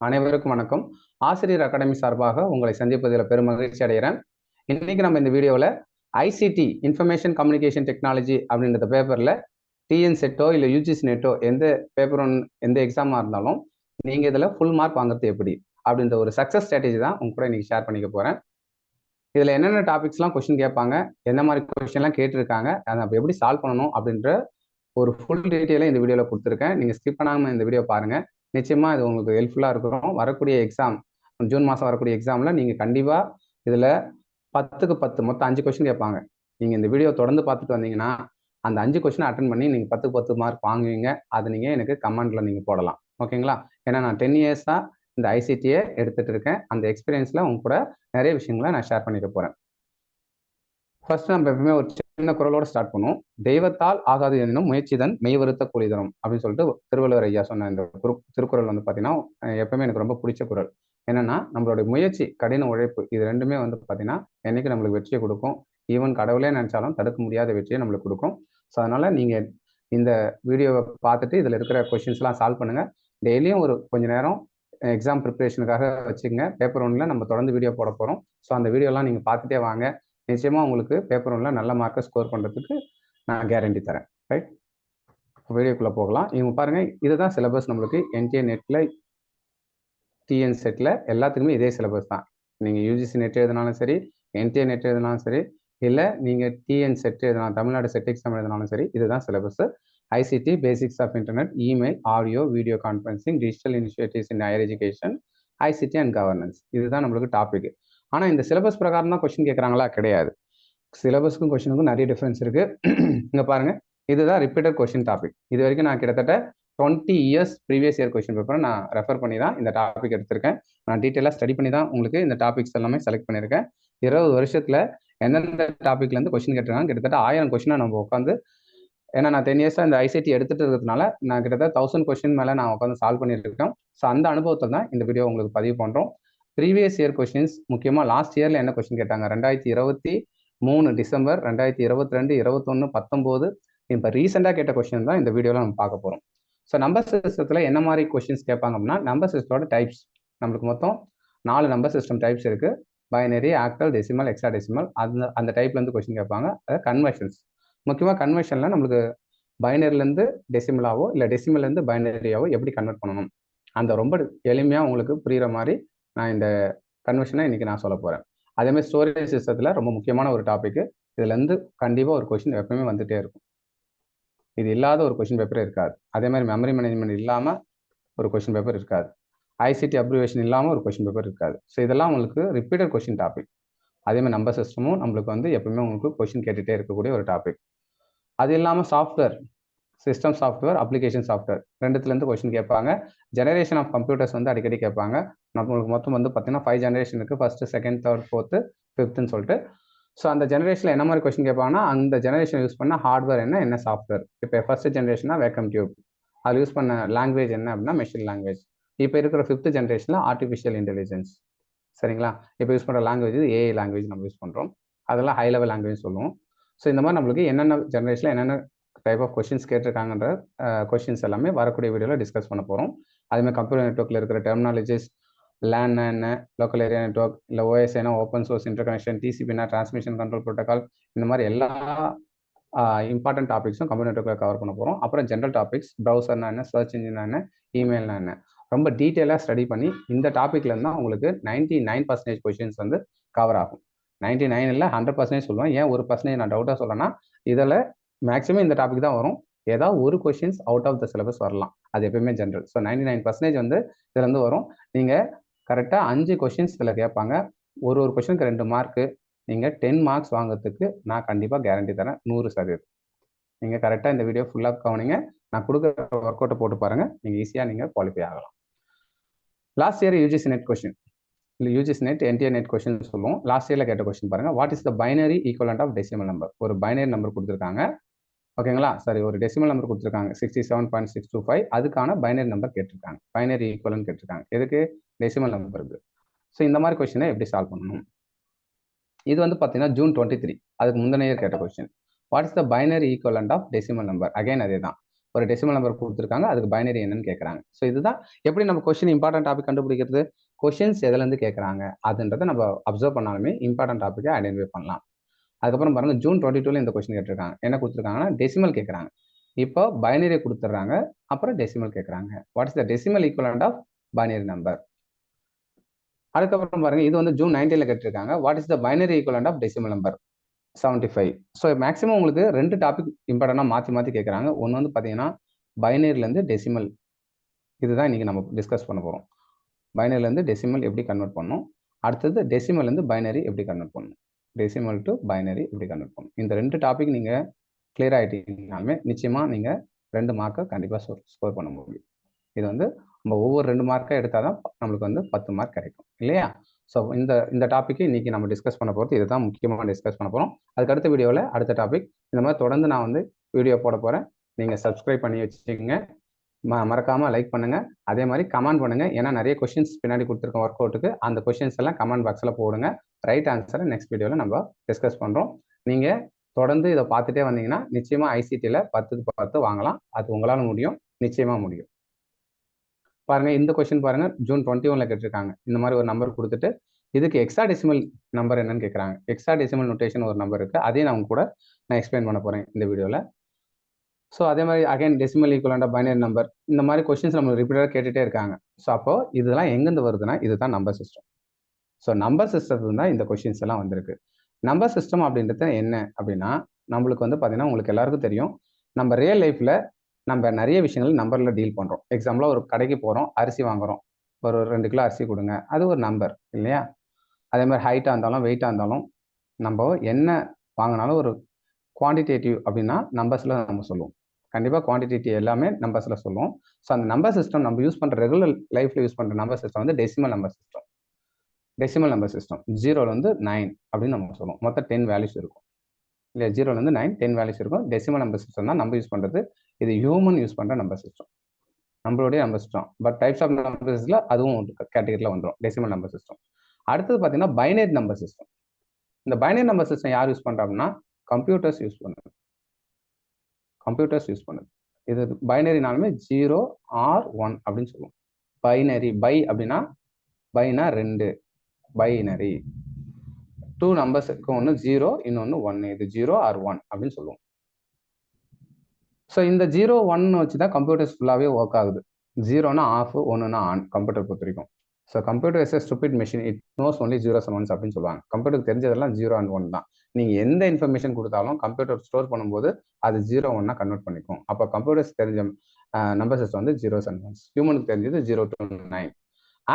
அனைவருக்கும் வணக்கம். ஆசிரியர் அகாடமி சார்பாக உங்களை சந்திப்பதில் பெரும் மகிழ்ச்சி அடைகிறேன். இன்னைக்கு நம்ம இந்த வீடியோவில் ஐசிடி இன்ஃபர்மேஷன் கம்யூனிகேஷன் டெக்னாலஜி அப்படின்ற பேப்பரில் டிஎன் செட்டோ இல்லை யூஜிசி நெட்டோ எந்த பேப்பர் எந்த எக்ஸாமாக இருந்தாலும் நீங்கள் இதில் ஃபுல் மார்க் வாங்குறது எப்படி அப்படின்ற ஒரு சக்ஸஸ் ஸ்ட்ராட்டஜி தான் உங்க கூட இன்னைக்கு ஷேர் பண்ணிக்க போகிறேன். இதில் என்னென்ன டாபிக்ஸ்லாம் கொஸ்டின் கேட்பாங்க, என்ன மாதிரி கொஸ்டின்லாம் கேட்டிருக்காங்க, அதை நம்ம எப்படி சால்வ் பண்ணணும் அப்படின்ற ஒரு ஃபுல் டீட்டெயிலாக இந்த வீடியோவில் கொடுத்துருக்கேன். நீங்கள் ஸ்கிப் பண்ணாமல் இந்த வீடியோ பாருங்கள். நிச்சயமாக இது உங்களுக்கு ஹெல்ப்ஃபுல்லாக இருக்கும். வரக்கூடிய எக்ஸாம் ஜூன் மாதம் வரக்கூடிய எக்ஸாமில் நீங்கள் கண்டிப்பாக இதில் 10க்கு 10 மொத்தம் 5 கொஸ்டின் கேட்பாங்க. நீங்கள் இந்த வீடியோ தொடர்ந்து பார்த்துட்டு வந்தீங்கன்னா அந்த 5 கொஸ்டின் அட்டன் பண்ணி நீங்கள் 10க்கு 10 மார்க் வாங்குவீங்க. அதை நீங்கள் எனக்கு கமெண்ட்டில் நீங்கள் போடலாம். ஓகேங்களா? ஏன்னா நான் 10 இயர்ஸாக இந்த ஐசிடியை எடுத்துகிட்டு இருக்கேன். அந்த எக்ஸ்பீரியன்ஸில் உங்க கூட நிறைய விஷயங்களை நான் ஷேர் பண்ணிக்க போகிறேன். ஃபர்ஸ்ட் நம்ம எப்பவுமே ஒரு சின்ன குரலோட ஸ்டார்ட் பண்ணுவோம். தெய்வத்தால் ஆகாது எனினும் முயற்சிதன் மெய்வருத்த கூலி தரும் அப்படின்னு சொல்லிட்டு திருவள்ளுவர் ஐயா சொன்ன இந்த திருக்குறள் பார்த்தீங்கன்னா எப்பவுமே எனக்கு ரொம்ப பிடிச்ச குறள். என்னன்னா, நம்மளுடைய முயற்சி, கடின உழைப்பு, இது ரெண்டுமே பார்த்தீங்கன்னா என்னைக்கு நம்மளுக்கு வெற்றியை கொடுக்கும். ஈவன் கடவுளே நினைச்சாலும் தடுக்க முடியாத வெற்றியை நம்மளுக்கு கொடுக்கும். ஸோ அதனால நீங்க இந்த வீடியோவை பார்த்துட்டு இதில் இருக்கிற கொஸ்டின்ஸ்லாம் சால்வ் பண்ணுங்க. டெய்லியும் ஒரு கொஞ்ச நேரம் எக்ஸாம் ப்ரிப்பரேஷனுக்காக வச்சுக்கோங்க. பேப்பர் 1ல் நம்ம தொடர்ந்து வீடியோ போட போகிறோம். ஸோ அந்த வீடியோலாம் நீங்கள் பார்த்துட்டே வாங்க. நிச்சயமாக உங்களுக்கு பேப்பர் 1ல் நல்ல மார்க்கை ஸ்கோர் பண்ணுறதுக்கு நான் கேரண்டி தரேன். ரைட், வீடியோக்குள்ளே போகலாம். இவங்க பாருங்கள், இதுதான் சிலபஸ். நம்மளுக்கு என்டிஏ நெட்டில் டிஎன் செட்டில் எல்லாத்துக்குமே இதே சிலபஸ் தான். நீங்கள் யூஜிசி நெட் எழுதினாலும் சரி, என்டிஏ நெட் எழுதினாலும் சரி, இல்லை நீங்கள் டிஎன் செட் எழுதினாலும், தமிழ்நாடு செட் எக்ஸாம் எழுதினாலும் சரி, இதுதான் syllabus. ICT basics of internet, email, audio, video conferencing, digital initiatives in higher education, ICT and governance, இதுதான் நம்மளுக்கு டாபிக். ஆனால் இந்த சிலபஸ் பிரகாரம் தான் கொஸ்டின் கேட்குறாங்களா? கிடையாது. சிலபஸ்க்கும் கொஸ்டினுக்கும் நிறைய டிஃப்ரென்ஸ் இருக்குது. இங்கே பாருங்கள், இதுதான் ரிப்பீட்டட் கொஸ்டின் டாபிக். இது வரைக்கும் நான் கிட்டத்தட்ட 20 இயர்ஸ் ப்ரீவியஸ் இயர் கொஸ்டின் பேப்பரை நான் ரெஃபர் பண்ணி தான் இந்த டாபிக் எடுத்திருக்கேன். நான் டீட்டெயிலாக ஸ்டடி பண்ணி தான் உங்களுக்கு இந்த டாபிக்ஸ் எல்லாமே செலக்ட் பண்ணியிருக்கேன். 20 வருஷத்தில் எந்தெந்த டாப்பிக்லேருந்து கொஸ்டின் கேட்டிருக்காங்க, கிட்டத்தட்ட 1000 கொஸ்டினை நம்ம உட்காந்து, ஏன்னா நான் 10 இயர்ஸாக இந்த ஐசிடி எடுத்துகிட்டு இருக்கிறதுனால நான் கிட்டத்தட்ட 1000 கொஸ்டின் மேலே நான் உட்காந்து சால்வ் பண்ணிட்டு இருக்கேன். ஸோ அந்த அனுபவத்தில் தான் இந்த வீடியோ உங்களுக்கு பதிவு பண்ணுறோம். ப்ரீவியஸ் இயர் கொஸ்டின்ஸ், முக்கியமாக லாஸ்ட் இயரில் என்ன கொஸ்டின் கேட்டாங்க, 2023 டிசம்பர், 2022, 21, 19, இப்போ ரீசெண்டாக கேட்ட கொஸ்டின் தான் இந்த வீடியோவில் நம்ம பார்க்க போகிறோம். ஸோ நம்பர் சிஸ்டத்தில் என்ன மாதிரி கொஸ்டின்ஸ் கேட்பாங்க அப்படின்னா, நம்பர் சிஸ்டத்தோட டைப்ஸ். நம்மளுக்கு மொத்தம் 4 நம்பர் சிஸ்டம் டைப்ஸ் இருக்குது. Binary, octal, decimal, hexadecimal. அந்த டைப்லேருந்து கொஸ்டின் கேட்பாங்க. அது கன்வர்ஷன்ஸ். முக்கியமாக கன்வர்ஷனில் நம்மளுக்கு பைனரிலேருந்து டெசிமலாவோ இல்லை டெசிமல்லேருந்து பைனரியாவோ எப்படி கன்வெர்ட் பண்ணணும், அந்த ரொம்ப எளிமையாக உங்களுக்கு புரிகிற மாதிரி நான் இந்த கன்வர்ஷனை இன்றைக்கி நான் சொல்ல போகிறேன். அதேமாதிரி ஸ்டோரேஜ் சிஸ்டத்தில் ரொம்ப முக்கியமான ஒரு டாபிக். இதுலேருந்து கண்டிப்பாக ஒரு கொஸ்டின் எப்பவுமே வந்துகிட்டே இருக்கும். இது இல்லாத ஒரு கொஸ்டின் பேப்பரே இருக்காது. அதே மாதிரி மெமரி மேனேஜ்மெண்ட் இல்லாமல் ஒரு கொஸ்டின் பேப்பர் இருக்காது. ஐசிடி அப்ரிவேஷன் இல்லாமல் ஒரு கொஸ்டின் பேப்பர் இருக்காது. ஸோ இதெல்லாம் உங்களுக்கு ரிப்பீட்டட் கொஸ்டின் டாபிக். அதேமாதிரி நம்பர் சிஸ்டமும் நம்மளுக்கு எப்பவுமே உங்களுக்கு கொஸ்டின் கேட்டுகிட்டே இருக்கக்கூடிய ஒரு டாபிக். அது இல்லாமல் software, system software, application software, ரெண்டுத்துலேருந்து கொஸ்டின் கேட்பாங்க. ஜெனரேஷன் ஆஃப் கம்ப்யூட்டர்ஸ் அடிக்கடி கேட்பாங்க. நம்மளுக்கு மொத்தம் பார்த்தீங்கன்னா 5 ஜெனரேஷன் இருக்குது. ஃபர்ஸ்ட், செகண்ட், தேர்ட், ஃபோர்த்து, ஃபிஃப்த்துன்னு சொல்லிட்டு. ஸோ அந்த ஜெனரேஷனில் என்ன மாதிரி கொஸ்டின் கேட்பாங்கன்னா, அந்த ஜெனரேஷன் யூஸ் பண்ண ஹார்ட்வேர் என்ன சாஃப்ட்வேர். இப்போ ஃபர்ஸ்ட் ஜெனரேஷனாக வேக்கம் டியூப், அது யூஸ் பண்ண லாங்குவேஜ் என்ன அப்படின்னா மெஷின் லாங்குவேஜ். இப்போ இருக்கிற 5th ஜெனரேஷனில் ஆர்டிஃபிஷியல் இன்டெலிஜென்ஸ். சரிங்களா? இப்போ யூஸ் பண்ணுற லாங்குவேஜ் ஏஐ லாங்குவேஜ் நம்ம யூஸ் பண்ணுறோம். அதெல்லாம் ஹை லெவல் லாங்குவேஜ் சொல்லுவோம். ஸோ இந்த மாதிரி நம்மளுக்கு என்னென்ன ஜெனரேஷனில் என்னென்ன டைப் ஆஃப் கொஸ்டின்ஸ் கேட்டிருக்காங்கன்ற கொஸ்டின்ஸ் எல்லாமே வரக்கூடிய வீடியோவில் டிஸ்கஸ் பண்ண போகிறோம். அதேமாதிரி கம்ப்யூட்டர் நெட்ஒர்க்கில் இருக்கிற டெர்மினாலஜிஸ், லேன் என்ன, லோக்கல் ஏரியா நெட்ஒர்க், இல்லை ஓஎஸ்ஏனா ஓப்பன் சோர்ஸ் இன்டர்கனெக்ஷன், டிசிபினா டிரான்ஸ்மிஷன் கண்ட்ரோல் ப்ரோட்டோகால், இந்த மாதிரி எல்லா இம்பார்ட்டன்ட் டாபிக்ஸும் கம்ப்யூட்டர் நெட்ஒர்க்கில் கவர் பண்ண போகிறோம். அப்புறம் ஜென்ரல் டாபிக்ஸ், ப்ரௌசர்னா என்ன, சர்ச் இன்ஜினா என்ன, இமெயில்னா என்ன, ரொம்ப டீட்டெயிலாக ஸ்டடி பண்ணி இந்த டாப்பிக்லேருந்து தான் உங்களுக்கு 99% கொஸ்டின்ஸ் கவர் ஆகும். 99 இல்லை 100% சொல்லுவேன். ஏன் 1% நான் டவுட்டாக சொல்கிறேன்னா, இதில் மேக்ஸிமம் இந்த டாபிக் தான் வரும். ஏதாவது ஒரு questions out of the syllabus வரலாம். அது எப்பவுமே ஜென்ரல். ஸோ 99% இதுலேருந்து வரும். நீங்கள் கரெக்டாக 5 கொஸ்டின்ஸ் இதில் கேட்பாங்க. ஒரு கொஸ்டினுக்கு 2 மார்க்கு. நீங்கள் 10 மார்க்ஸ் வாங்குறதுக்கு நான் கண்டிப்பாக கேரண்டி தரேன், 100%. நீங்கள் கரெக்டாக இந்த வீடியோ ஃபுல்லாக கவனிங்க. நான் கொடுக்குற ஒர்க் அவுட்டை போட்டு பாருங்கள். நீங்கள் ஈஸியாக நீங்கள் குவாலிஃபை ஆகலாம். Last year UGC NET question, இல்லை UGC NET NTA NET question சொல்லுவோம். லாஸ்ட் இயரில் கேட்ட கொஸ்டின் பாருங்கள். What is the binary equivalent of decimal number? ஒரு பைனரி நம்பர் கொடுத்துருக்காங்க. ஓகேங்களா? சரி, ஒரு டெசிமல் நம்பர் கொடுத்துருக்காங்க 67.625. அதுக்கான பைனரி நம்பர் கேட்டிருக்காங்க. பைனரி ஈக்குவலன்ட் கேட்டிருக்காங்க. எதுக்கு? டெசிமல் நம்பருக்கு. ஸோ இந்த மாதிரி கொஸ்டினை எப்படி சால்வ் பண்ணணும்? இது பார்த்தீங்கன்னா ஜூன் 23, அதுக்கு முந்தின இயர் கேட்ட question. What is the binary equivalent of decimal number? Again அதே தான். ஒரு டெசிமல் நம்பர் கொடுத்துருக்காங்க, அதுக்கு பைனரி என்னன்னு கேட்குறாங்க. ஸோ இதுதான் எப்படி நம்ம கொஸ்டின் இம்பார்ட்டன்ட் டாபிக் கண்டுபிடிக்கிறது. கொஸ்டின்ஸ் எதுலேருந்து கேட்குறாங்க அதுன்றதை நம்ம அப்சர்வ் பண்ணாலுமே இம்பார்ட்டன்ட் டாப்பிக்கை ஐடென்டிஃபை பண்ணலாம். அதுக்கப்புறம் பாருங்க, ஜூன் 22 இந்த கொஸ்டின் கேட்டிருக்காங்க. என்ன கொடுத்துருக்காங்கன்னா டெசிமல் கேட்குறாங்க. இப்போ பைனரி கொடுத்துட்றாங்க, அப்புறம் டெசிமல் கேட்குறாங்க. What is the decimal equivalent of binary number. அதுக்கப்புறம் பாருங்க, இது வந்து ஜூன் 19 கேட்டிருக்காங்க. What is the binary equivalent of decimal number 75. So maximum உங்களுக்கு 2 டாபிக் இம்பார்ட்டண்டாக மாற்றி கேட்குறாங்க. ஒன்று வந்து பார்த்தீங்கன்னா பைனரிலேருந்து டெசிமல், இதுதான் இன்னைக்கு நம்ம டிஸ்கஸ் பண்ண போகிறோம். பைனரிலேருந்து டெசிமல் எப்படி கன்வெர்ட் பண்ணணும், அடுத்தது டெசிமல்லேருந்து பைனரி எப்படி கன்வெர்ட் பண்ணணும், டெசிமல் டு பைனரி எப்படி கன்வெர்ட் பண்ணணும். இந்த 2 டாபிக் நீங்கள் கிளியர் ஆகிட்டீங்கனாலுமே நிச்சயமாக நீங்கள் 2 மார்க்கை கண்டிப்பாக ஸ்கோர் பண்ண முடியும். இது வந்து நம்ம ஒவ்வொரு 2 மார்க்காக எடுத்தால் தான் நம்மளுக்கு வந்து 10 மார்க் கிடைக்கும் இல்லையா. ஸோ இந்த டாப்பிக்கு இன்றைக்கி நம்ம டிஸ்கஸ் பண்ண போகிறது இதுதான் முக்கியமாக டிஸ்கஸ் பண்ண போகிறோம். அதுக்கு அடுத்த வீடியோவில் அடுத்த டாபிக் இந்த மாதிரி தொடர்ந்து நான் வந்து வீடியோ போட போகிறேன். நீங்கள் சப்ஸ்கிரைப் பண்ணி வச்சுக்கோங்க, மறக்காமல் லைக் பண்ணுங்கள், அதே மாதிரி கமெண்ட் பண்ணுங்கள். ஏன்னா நிறைய கொஷின்ஸ் பின்னாடி கொடுத்துருக்கோம் ஒர்க் அவுட்டுக்கு, அந்த கொஷின்ஸ் எல்லாம் கமெண்ட் பாக்ஸில் போடுங்க. ரைட் ஆன்சரை நெக்ஸ்ட் வீடியோவில் நம்ம டிஸ்கஸ் பண்ணுறோம். நீங்கள் தொடர்ந்து இதை பார்த்துட்டே வந்தீங்கன்னா நிச்சயமாக ஐசிடியில் 10க்கு 10 வாங்கலாம். அது உங்களால் முடியும், நிச்சயமாக முடியும். பாருங்க, இந்த கொஸ்டின் பாருங்க, ஜூன் 21 கேட்டிருக்காங்க. இந்த மாதிரி ஒரு நம்பர் கொடுத்துட்டு இதுக்கு ஹெக்ஸாடெசிமல் நம்பர் என்னன்னு கேட்குறாங்க. ஹெக்ஸாடெசிமல் நோட்டேஷன் ஒரு நம்பர் இருக்கு, அதையும் நான் கூட எக்ஸ்பிளைன் பண்ண போறேன் இந்த வீடியோவில். ஸோ அதே மாதிரி again decimal equivalent binary number, இந்த மாதிரி கொஸ்டின்ஸ் நம்ம ரிப்பீட்டடாக கேட்டுகிட்டே இருக்காங்க. ஸோ அப்போ இதெல்லாம் எங்கேருந்து வருதுன்னா இதுதான் நம்பர் சிஸ்டம். ஸோ நம்பர் சிஸ்டத்துல தான் இந்த கொஸ்டின்ஸ் எல்லாம் வந்திருக்கு. நம்பர் சிஸ்டம் அப்படின்றது என்ன அப்படின்னா, நம்மளுக்கு வந்து பார்த்தீங்கன்னா உங்களுக்கு எல்லாருக்கும் தெரியும், நம்ம ரியல் லைஃப்ல நம்ம நிறைய விஷயங்கள் நம்பரில் டீல் பண்ணுறோம். எக்ஸாம்பிளாக ஒரு கடைக்கு போகிறோம், அரிசி வாங்குகிறோம், ஒரு 2 கிலோ அரிசி கொடுங்க, அது ஒரு நம்பர் இல்லையா. அதே மாதிரி ஹைட்டாக இருந்தாலும் வெயிட்டாக இருந்தாலும் நம்ம என்ன வாங்கினாலும் ஒரு குவான்டிடேட்டிவ் அப்படின்னா நம்பர்ஸில் நம்ம சொல்லுவோம். கண்டிப்பாக குவான்டிடேட்டிவ் எல்லாமே நம்பர்ஸில் சொல்லுவோம். ஸோ அந்த நம்பர் சிஸ்டம் நம்ம யூஸ் பண்ணுற ரெகுலர் லைஃப்பில் யூஸ் பண்ணுற நம்பர் சிஸ்டம் வந்து decimal number system. Decimal number system 0லேருந்து 9 அப்படின்னு நம்ம சொல்லுவோம். மொத்தம் 10 வேல்யூஸ் இருக்கும் இல்லையா. 0லேருந்து 9 10 வேல்யூஸ் இருக்கும். டெசிமல் நம்பர் சிஸ்டம் தான் நம்ம யூஸ் பண்ணுறது. இது ஹியூமன் யூஸ் பண்ணுற நம்பர் சிஸ்டம், நம்மளுடைய number system. But types of number சிஸ்டம்ல அதுவும் கேட்டகரியில் வந்துடும், டெசிமல் நம்பர் சிஸ்டம். அடுத்தது பார்த்தீங்கன்னா பைனரி நம்பர் சிஸ்டம். இந்த பைனரி நம்பர் சிஸ்டம் யார் யூஸ் பண்ணுறாங்கன்னா கம்ப்யூட்டர்ஸ் யூஸ் பண்ணுது. கம்ப்யூட்டர்ஸ் யூஸ் பண்ணுது. இது பைனரினாலுமே 0 or 1 அப்படின்னு சொல்லுவோம். பைனரி, பை அப்படின்னா பைனா 2, பைனரி 2 நம்பர்ஸ் இருக்கு, ஒன்று 0 இன்னொன்று 1, இது 0 or 1 அப்படின்னு சொல்லுவோம். ஸோ இந்த 0 1 வச்சு தான் கம்ப்யூட்டர்ஸ் ஃபுல்லாகவே ஒர்க் ஆகுது. 0னா ஆஃப், 1னா ஆன், கம்ப்யூட்டர் பொறுத்த வரைக்கும். So computer is a stupid machine, it nose only 0s and 1s அப்படின்னு சொல்லுவாங்க. கம்ப்யூட்டருக்கு தெரிஞ்சதெல்லாம் 0 and 1 தான். நீங்கள் எந்த இன்ஃபர்மேஷன் கொடுத்தாலும் கம்ப்யூட்டர் ஸ்டோர் பண்ணும்போது அது 0 1 கன்வெர்ட் பண்ணிக்கும். அப்போ கம்ப்யூட்டர்ஸ் தெரிஞ்ச நம்பர் சிஸ்டம் வந்து 0s and 1s. ஹியூமனுக்கு தெரிஞ்சது 0 to 9.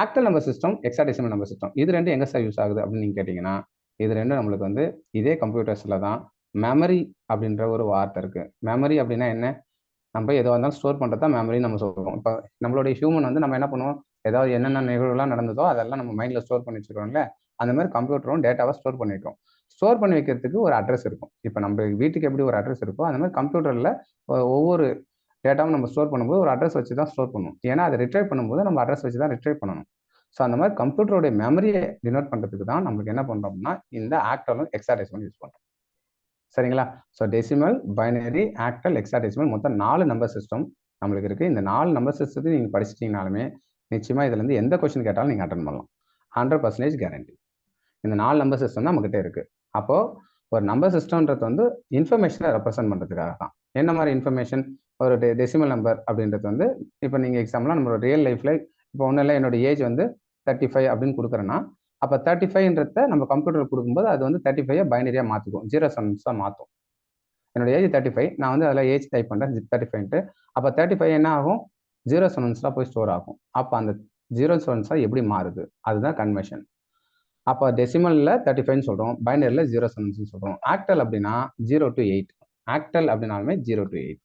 Octal number system, hexadecimal number system, இது ரெண்டும் எங்கே சார் யூஸ் ஆகுது அப்படின்னு நீங்கள் கேட்டிங்கன்னா, இது ரெண்டும் நம்மளுக்கு வந்து இதே கம்ப்யூட்டர்ஸில் தான். மெமரி அப்படின்ற ஒரு வார்த்தை இருக்குது. மெமரி அப்படின்னா என்ன, நம்ம எதுவாக இருந்தாலும் ஸ்டோர் பண்ணுறது தான் மெமரின்னு நம்ம சொல்கிறோம். இப்போ நம்மளுடைய ஹியூமன் வந்து நம்ம என்ன பண்ணுவோம், ஏதாவது என்னென்ன நிகழ்வுலாம் நடந்ததோ அதெல்லாம் நம்ம மைண்டில் ஸ்டோர் பண்ணி வச்சுக்கிறோம்ல, அந்த மாதிரி கம்ப்யூட்டரும் டேட்டாவை ஸ்டோர் பண்ணி வைக்கும். ஸ்டோர் பண்ணி வைக்கிறதுக்கு ஒரு அட்ரஸ் இருக்கும். இப்போ நம்ம வீட்டுக்கு எப்படி ஒரு அட்ரஸ் இருக்கோ அந்த மாதிரி கம்ப்யூட்டரில் ஒவ்வொரு டேட்டாவும் நம்ம ஸ்டோர் பண்ணும்போது ஒரு அட்ரஸ் வச்சு தான் ஸ்டோர் பண்ணுவோம். ஏன்னா அதை ரிட்ரைவ் பண்ணும்போது நம்ம அட்ரஸ் வச்சு தான் ரிட்ரைவ் பண்ணணும். ஸோ அந்த மாதிரி கம்ப்யூட்டருடைய மெமரியை டினோட் பண்ணுறதுக்கு தான் நம்மளுக்கு என்ன பண்ணுறோம்னா இந்த ஆக்டலும் ஹெக்ஸாடெசிமல் யூஸ் பண்ணுறோம். சரிங்களா. So decimal, binary, octal, hexadecimal மொத்தம் 4 நம்பர் சிஸ்டம் நம்மளுக்கு இருக்குது. இந்த 4 நம்பர் சிஸ்டத்தையும் நீங்கள் படிச்சிட்டிங்கனாலுமே நிச்சயமாக இதுலேருந்து எந்த கொஸ்டின் கேட்டாலும் நீங்கள் அட்டன் பண்ணலாம். 100% கேரண்டி. இந்த 4 நம்பர் சிஸ்டம் தான் நம்மகிட்ட இருக்குது. அப்போது ஒரு நம்பர் சிஸ்டம்ன்றது வந்து இன்ஃபர்மேஷனை ரெப்ரசென்ட் பண்ணுறதுக்காக தான். என்ன மாதிரி இன்ஃபர்மேஷன், ஒரு டெசிமல் நம்பர் அப்படின்றது வந்து இப்போ நீங்கள் எக்ஸாம்பிளாக நம்மளோட ரியல் லைஃப்பில் இப்போ ஒன்றும் இல்லை, என்னோட ஏஜ் வந்து 35 அப்படின்னு கொடுக்குறேன்னா, அப்போ 35ன்றத நம்ம கம்ப்யூட்டர் கொடுக்கும்போது அது வந்து 35 பைனரியாக மாற்றிக்கும், 0s and 1s மாற்றும். என்னோட ஏஜ் 35, நான் வந்து அதில் ஏஜ் டைப் பண்ணுறேன் 35ன்ட்டு. அப்போ 35 என்ன ஆகும், 0s and 1s போய் ஸ்டோர் ஆகும். அப்போ அந்த 0s and 1s எப்படி மாறுது, அதுதான் கன்வர்ஷன். அப்போ டெசிமலில் 35ன்னு சொல்கிறோம், பைனரியில் 0s and 1s சொல்கிறோம். ஆக்டல் அப்படின்னா 0 to 8. ஆக்டல் அப்படின்னாலுமே 0 to 8.